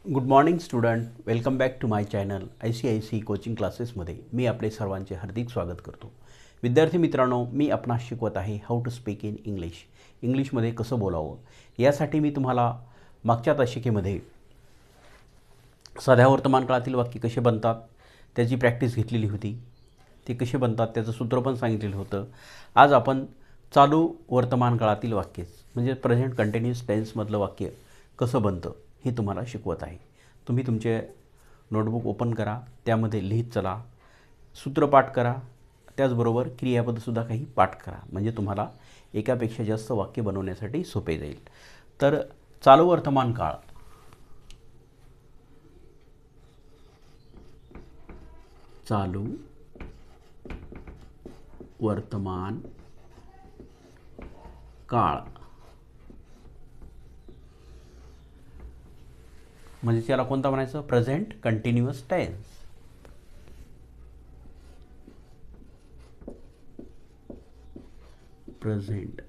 Good morning student, welcome back to my channel ICIC coaching क्लासेसमध्ये मी आपले सर्वांचे हार्दिक स्वागत करतो. विद्यार्थी मित्रांनो, मी आपणास शिकवत आहे हाऊ टू स्पीक इन इंग्लिशमध्ये कसं बोलावं. यासाठी मी तुम्हाला मागच्या तासिकेमध्ये साध्या वर्तमान काळातील वाक्य कसे बनतात त्याची प्रॅक्टिस घेतलेली होती. ते कसे बनतात त्याचं सूत्र पण सांगितलेलं होतं. आज आपण चालू वर्तमान काळातील वाक्य म्हणजे प्रेझेंट कंटिन्यूअस टेन्समधलं वाक्य कसं बनतं हे तुम्हाला शिकवत आहे. तुम्ही तुमचे नोटबुक ओपन करा, त्यामध्ये लिहित चला, सूत्र पाठ करा, त्याचबरोबर क्रियापदसुद्धा काही पाठ करा, म्हणजे तुम्हाला एकापेक्षा जास्त वाक्य बनवण्यासाठी सोपे जाईल. तर चालू वर्तमान काळ, चालू वर्तमान काळ म्हणजे त्याला कोणता म्हणायचं? Present continuous tense. Present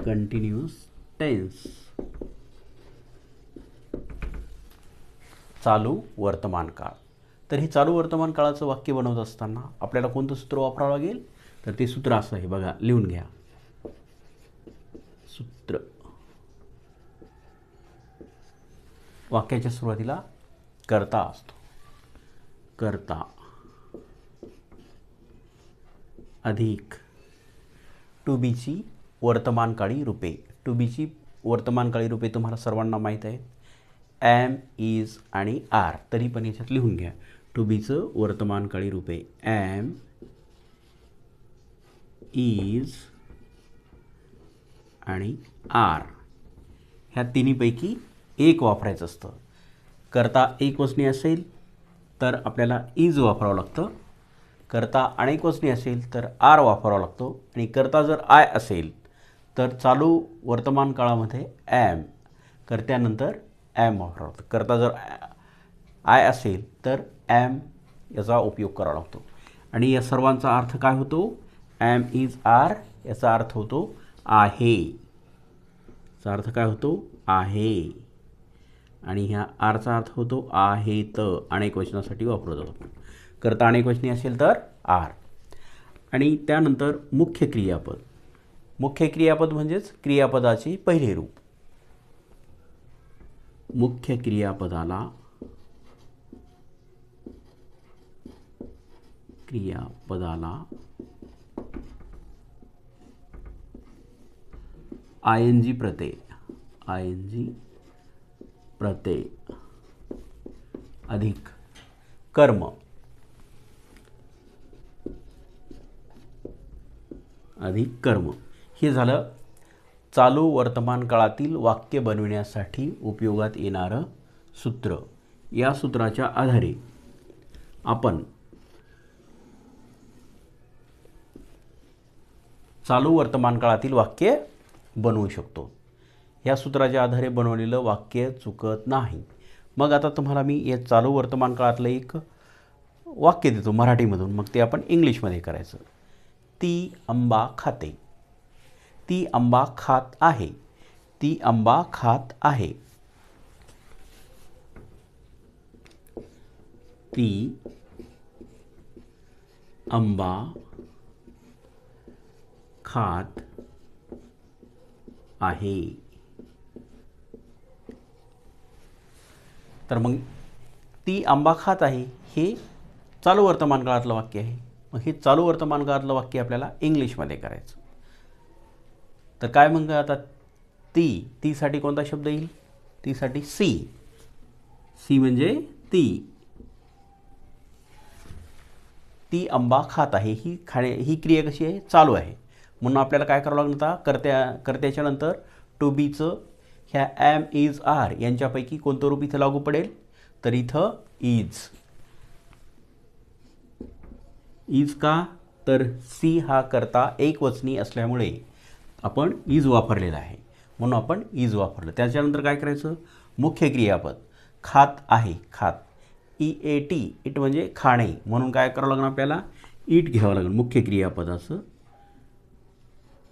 continuous tense, चालू वर्तमान काळ. तर हे चालू वर्तमान काळाचं वाक्य बनवत असताना आपल्याला कोणतं सूत्र वापरावं लागेल? तर ते सूत्र असं आहे बघा, लिहून घ्या. सूत्र वाक्याच्या सुरुवातीला कर्ता असतो. कर्ता अधिक टू बीची वर्तमानकाळी रूपे. टू बीची वर्तमानकाळी रूपे तुम्हाला सर्वांना माहीत आहे, एम, इज आणि आर. तरी पण याच्यात लिहून घ्या टू बीचं वर्तमानकाळी रूपे एम, इज आणि आर. ह्या तिन्हीपैकी एक वापरायचं असतं. कर्ता एकवचनी असेल तर आपल्याला इज वापरावं लागतं. कर्ता अनेकवचनी असेल तर आर वापरावा लागतो. आणि कर्ता जर आय असेल तर चालू वर्तमान काळामध्ये एम, कर्त्यानंतर एम वापरावा लागतो. कर्ता जर आय असेल तर एम याचा उपयोग करावा लागतो. आणि या सर्वांचा अर्थ काय होतो? एम, इज, आर याचा अर्थ होतो आहे. याचा अर्थ काय होतो? आहे. आणि ह्या आरचा अर्थ होतो आहेत. अनेक वचनासाठी वापरला जातो. कर्ता अनेक वचनी असेल तर आर. आणि त्यानंतर मुख्य क्रियापद. मुख्य क्रियापद म्हणजेच क्रियापदाचे पहिले रूप. मुख्य क्रियापदाला ING प्रत्यय अधिक कर्म हे झालं चालू वर्तमान काळातील वाक्य बनविण्यासाठी उपयोगात येणारं सूत्र. या सूत्राच्या आधारे आपण चालू वर्तमान काळातील वाक्य बनवू शकतो. या सूत्राच्या आधारे बनवलेलं वाक्य चुकत नाही. मग आता तुम्हाला मी या चालू वर्तमान काळातलं एक वाक्य देतो मराठीमधून, मग ते आपण इंग्लिशमध्ये करायचं. ती आंबा खाते. ती आंबा खात आहे. ती आंबा खात आहे. ती आंबा खात आहे. तर मग ती आंबा खात आहे हे चालू वर्तमान काळातलं वाक्य आहे. मग हे चालू वर्तमान काळातलं वाक्य आपल्याला इंग्लिशमध्ये करायचं. तर काय मग आता तीसाठी कोणता शब्द येईल? तीसाठी सी म्हणजे ती आंबा खात आहे. ही क्रिया कशी आहे? चालू आहे. म्हणून आपल्याला काय करावं लागणार? आता कर्त्याच्या नंतर टू बीचं ह्या एम, इज, आर यांच्यापैकी कोणतं रूप इथं लागू पडेल? तर इथं इज का? तर सी हा कर्ता एकवचनी असल्यामुळे आपण इज वापरलेला आहे, म्हणून आपण इज वापरलं. त्याच्यानंतर काय करायचं? मुख्य क्रियापद खात आहे. खात EAT, इट म्हणजे खाणे, म्हणून काय करावं लागणार आपल्याला? इट घ्यावं लागेल मुख्य क्रियापदाचं.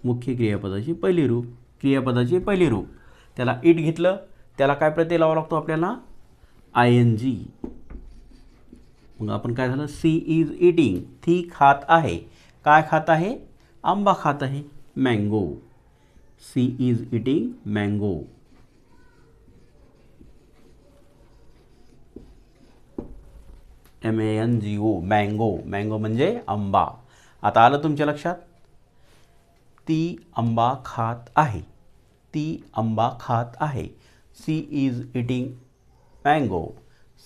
मुख्य क्रियापदाचे पहिले रूप. क्रियापदाचे पहिले रूप त्याला इट घेतलं, त्याला काय प्रत्यय लावावा लागतो आपल्याला? ING. मग आपण काय झालं? She is eating. ती खात आहे. काय खात आहे? आंबा खात आहे. Mango. She is eating mango. MANGO. Mango. Mango म्हणजे आंबा. आता आलं तुमच्या लक्षात? ती आंबा खात आहे. ती आंबा खात आहे. She is eating mango.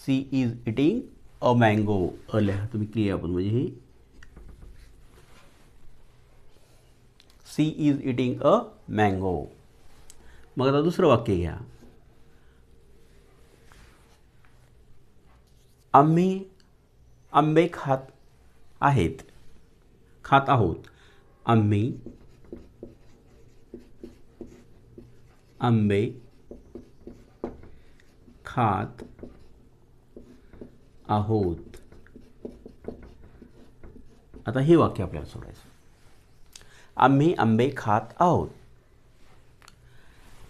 She is eating a mango. लिहा तुम्ही क्रियापद म्हणजे ही she is eating a mango. मग आता दुसरं वाक्य घ्या. आम्ही आंबे खात आहोत. आम्ही आंबे खात आहोत. आता हे वाक्य आपल्याला सोडायचं. आम्ही आंबे खात आहोत.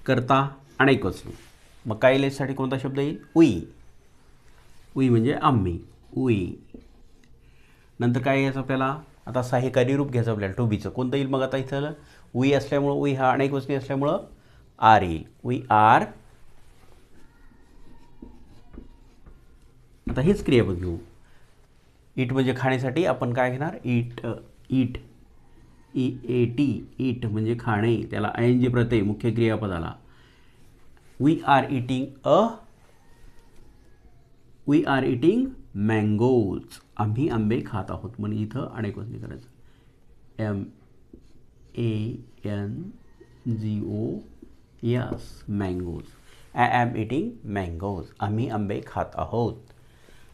कर्ता अनेकवचनी. मग काय येण्यासाठी कोणता शब्द येईल? वी. वी म्हणजे आम्ही. वी. नंतर काय घ्यायचं आपल्याला? आता सहाय्यकारी रूप घ्यायचं आपल्याला टू बीचं. कोणतं येईल मग आता इथं? वी असल्यामुळं, वी हा अनेकवचनी असल्यामुळं आर येईल. We are. आता हेच क्रियापद घेऊ. इट म्हणजे खाण्यासाठी आपण काय घेणार? इट. इट. EAT. इट म्हणजे खाणे. त्याला ING प्रत्यय मुख्य क्रियापदाला. We are eating mangoes. आम्ही आंबे खात आहोत. म्हणजे इथं अनेकवचनी करायचं. MANGOS. Mangoes. I am eating mangoes. आम्ही आंबे खात आहोत.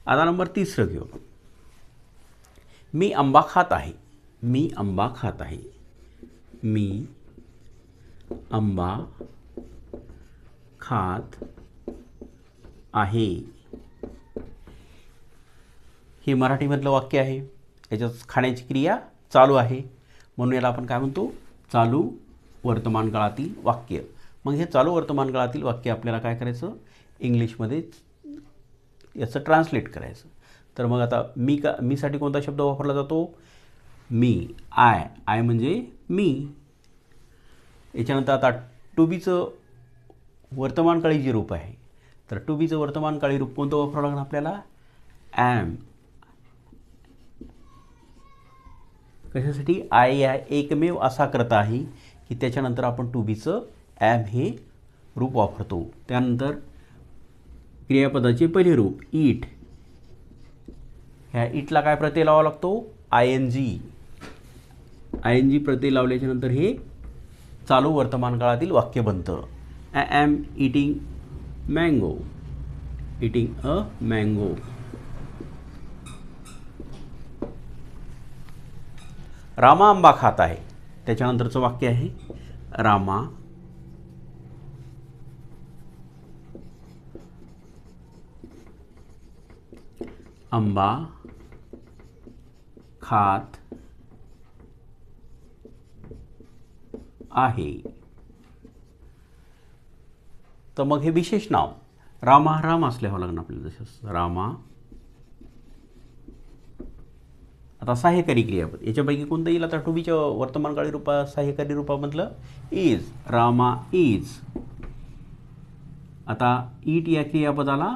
आता नंबर 3 घेऊ. मी आंबा खात आहे. मी आंबा खात आहे. मी आंबा खात आहे. हे मराठीमधलं वाक्य आहे. याच्यात खाण्याची क्रिया चालू आहे, म्हणून याला आपण काय म्हणतो? चालू वर्तमान काळातील वाक्य. मग हे चालू वर्तमान काळातील वाक्य आपल्याला काय करायचं? इंग्लिशमध्ये याचं ट्रान्सलेट करायचं. तर मग आता मीसाठी कोणता शब्द वापरला जातो? मी. आय म्हणजे मी. याच्यानंतर आता टू बीचं वर्तमानकाळी जे रूप आहे, तर टू बीचं वर्तमानकाळी रूप कोणतं वापरावं लागणार आपल्याला? ॲम. कशासाठी? आय या एकमेव असा करता आहे की त्याच्यानंतर आपण टू बीचं ॲम हे रूप वापरतो. त्यानंतर क्रियापदाचे पहिले रूप इट. ह्या इटला काय प्रत्यय लावावा लागतो? ING. ING प्रत्यय लावल्याच्या नंतर हे चालू वर्तमान काळातील वाक्य बनतं. I am eating mango. Eating a mango. Rama आंबा खात आहे. त्याच्यानंतरचं वाक्य आहे रामा आंबा खात आहे. तर मग हे विशेष नाव रामा राम असल्यावर लागणार आपल्याला. जसं रामा. आता सहाय्यकारी क्रियापद याच्यापैकी कोणतं येईल? आता टू बीच्या वर्तमानकाळी रूपा सहाय्यकारी रूपामधलं इज. रामा इज. आता इट या क्रियापदाला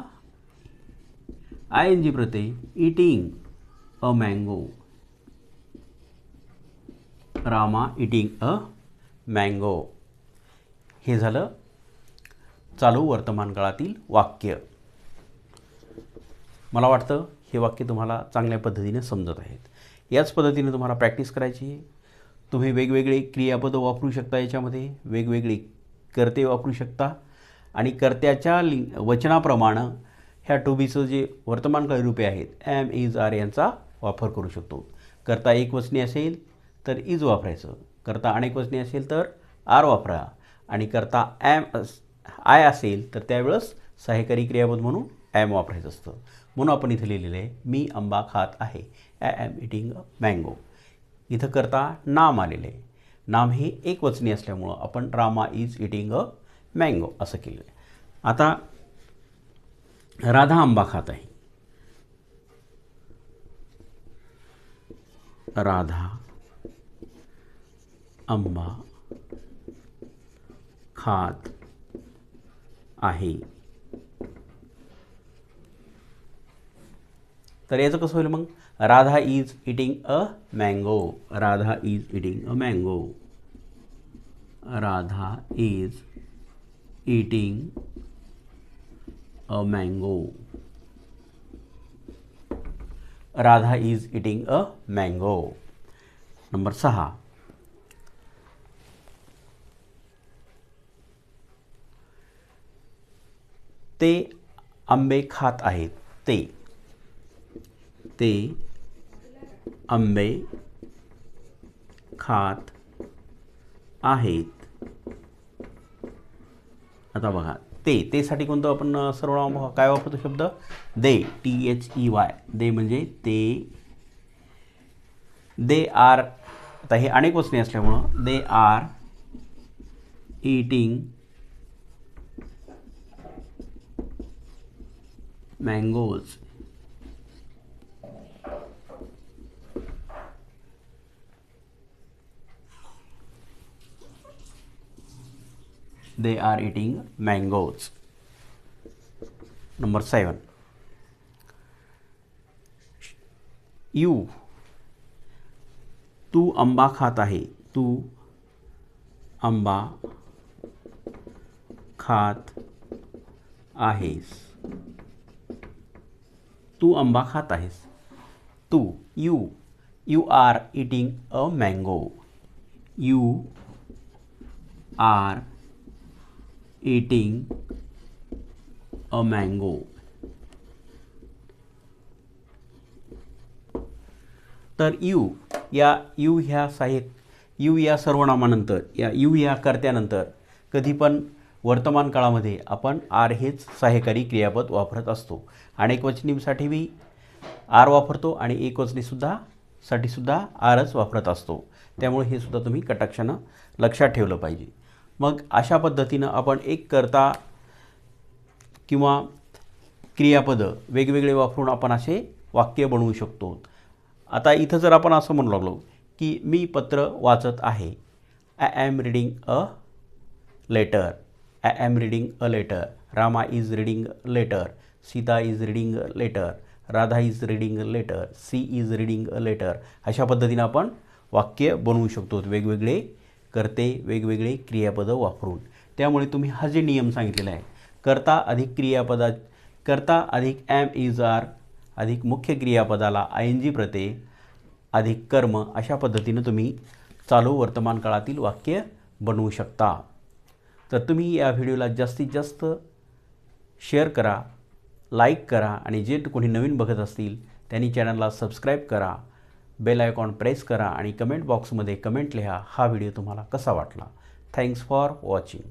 ING Pratyaya eating a mango. Rama eating a mango. हे झालं चालू वर्तमान काळातील वाक्य. मला वाटतं हे वाक्य तुम्हाला चांगल्या पद्धतीने समजत आहेत. याच पद्धतीने तुम्हाला प्रॅक्टिस करायची आहे. तुम्ही वेगवेगळे क्रियापदं वापरू शकता. याच्यामध्ये वेगवेगळे कर्ते वापरू शकता आणि कर्त्याच्या वचनाप्रमाणे ह्या टू बीचं जे वर्तमानकाळी रूपे आहेत ॲम, इज, आर यांचा वापर करू शकतो. कर्ता एकवचनी असेल तर इज वापरायचं. कर्ता अनेकवचनी असेल तर आर वापरा. आणि कर्ता आय असेल तर त्यावेळेस सहाय्यकारी क्रियापद म्हणून ॲम वापरायचं असतं. म्हणून आपण इथं लिहिलेलं आहे मी आंबा खात आहे. I am eating a mango. इथं कर्ता नाम आलेलं आहे. नाम हे एकवचनी असल्यामुळं आपण Rama is eating a mango असं केलं आहे. आता राधा आंबा खात आहे. राधा आंबा खात आहे. तर याचं कसं होईल मग? Radha is eating a mango. Radha is eating a mango. Radha is eating a mango. Radha is eating a mango. Number 6. ते आंबे खात आहेत. ते आंबे खात आहेत. आता बघा, तेसाठी कोणतं आपण सर्वनाम काय वापरतो शब्द? दे. THEY. दे म्हणजे ते. They are. आता हे अनेक वचने असल्यामुळं they are eating mangoes. They are eating mangoes. Number 7. You. तू आंबा खात आहे. तू आंबा खात आहेस. तू आंबा खात आहेस. तू. You are eating a mango. You are eating a mango. तर यू या सर्वनामानंतर यू या कर्त्यानंतर कधी पण वर्तमान काळामध्ये आपण आर हेच सहाय्यकारी क्रियापद वापरत असतो. अनेकवचनीसाठी बी आर वापरतो आणि एकवचनीसाठी सुद्धा आरच वापरत असतो. त्यामुळे हे सुद्धा तुम्ही कटाक्षानं लक्षात ठेवलं पाहिजे. मग अशा पद्धतीनं आपण एक कर्ता किंवा क्रियापदं वेगवेगळे वापरून आपण असे वाक्य बनवू शकतो. आता इथं जर आपण असं म्हणू लागलो की मी पत्र वाचत आहे. I am reading a letter. I am reading a letter. Rama is reading a letter. Sita is reading a letter. Radha is reading a letter. She is reading a letter. अशा पद्धतीनं आपण वाक्य बनवू शकतो वेगवेगळे कर्ते वेगवेगळे क्रियापदं वापरून. त्यामुळे तुम्ही हा जे नियम सांगितलेला आहे, कर्ता अधिक एम इज आर अधिक मुख्य क्रियापदाला ING प्रत्यय अधिक कर्म, अशा पद्धतीनं तुम्ही चालू वर्तमान काळातील वाक्य बनवू शकता. तर तुम्ही या व्हिडिओला जास्तीत जास्त शेअर करा, लाईक करा आणि जे कोणी नवीन बघत असतील त्यांनी चॅनलला सबस्क्राईब करा, बेल आयकॉन प्रेस करा आणि कमेंट बॉक्समध्ये कमेंट लिहा हा व्हिडिओ तुम्हाला कसा वाटला. Thanks for watching.